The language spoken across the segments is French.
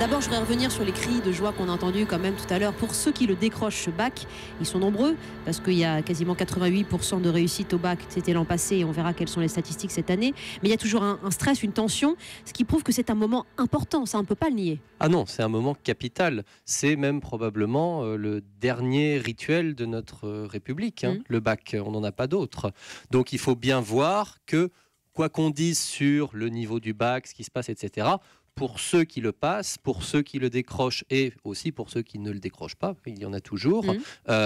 D'abord, je voudrais revenir sur les cris de joie qu'on a entendus quand même tout à l'heure. Pour ceux qui le décrochent, ce bac, ils sont nombreux parce qu'il y a quasiment 88% de réussite au bac. C'était l'an passé et on verra quelles sont les statistiques cette année. Mais il y a toujours un stress, une tension, ce qui prouve que c'est un moment important. Ça, on ne peut pas le nier. Ah non, c'est un moment capital. C'est même probablement le dernier rituel de notre République, le bac. On n'en a pas d'autre. Donc il faut bien voir que, quoi qu'on dise sur le niveau du bac, ce qui se passe, etc., pour ceux qui le passent, pour ceux qui le décrochent et aussi pour ceux qui ne le décrochent pas, il y en a toujours,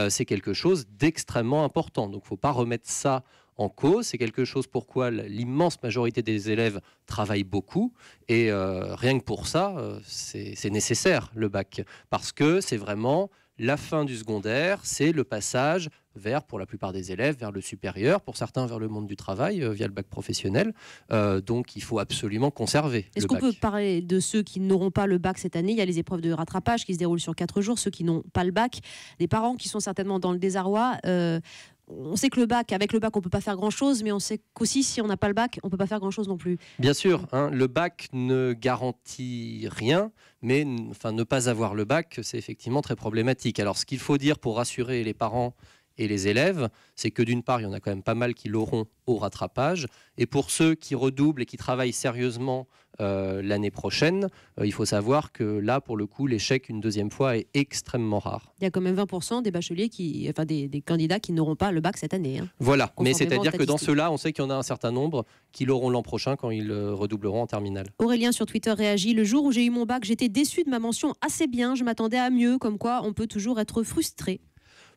c'est quelque chose d'extrêmement important. Donc il ne faut pas remettre ça en cause. C'est quelque chose pourquoi l'immense majorité des élèves travaillent beaucoup et rien que pour ça, c'est nécessaire le bac. Parce que c'est vraiment la fin du secondaire, c'est le passage vers, pour la plupart des élèves, vers le supérieur, pour certains vers le monde du travail, via le bac professionnel. Donc il faut absolument conserver. Est-ce qu'on peut parler de ceux qui n'auront pas le bac cette année? Il y a les épreuves de rattrapage qui se déroulent sur 4 jours, ceux qui n'ont pas le bac, des parents qui sont certainement dans le désarroi. On sait que avec le bac, on ne peut pas faire grand-chose, mais on sait qu'aussi, si on n'a pas le bac, on ne peut pas faire grand-chose non plus. Bien sûr, le bac ne garantit rien, mais ne pas avoir le bac, c'est effectivement très problématique. Alors, ce qu'il faut dire pour rassurer les parents et les élèves, c'est que d'une part, il y en a quand même pas mal qui l'auront au rattrapage. Et pour ceux qui redoublent et qui travaillent sérieusement l'année prochaine, il faut savoir que là, pour le coup, l'échec une deuxième fois est extrêmement rare. Il y a quand même 20% des bacheliers, des candidats qui n'auront pas le bac cette année. Voilà, mais c'est-à-dire que dans ceux-là, on sait qu'il y en a un certain nombre qui l'auront l'an prochain quand ils redoubleront en terminale. Aurélien sur Twitter réagit: le jour où j'ai eu mon bac, j'étais déçu de ma mention assez bien, je m'attendais à mieux, comme quoi on peut toujours être frustré.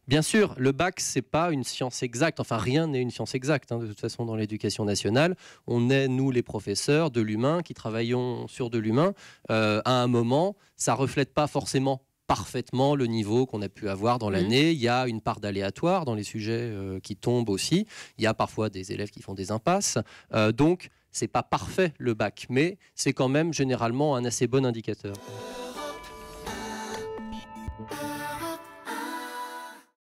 Bien sûr, le bac, c'est pas une science exacte. Enfin, rien n'est une science exacte. De toute façon, dans l'éducation nationale, on est, nous, les professeurs de l'humain, qui travaillons sur de l'humain. À un moment, ça reflète pas forcément parfaitement le niveau qu'on a pu avoir dans l'année. Il y a une part d'aléatoire dans les sujets qui tombent aussi. Il y a parfois des élèves qui font des impasses. Donc, c'est pas parfait le bac, mais c'est quand même généralement un assez bon indicateur.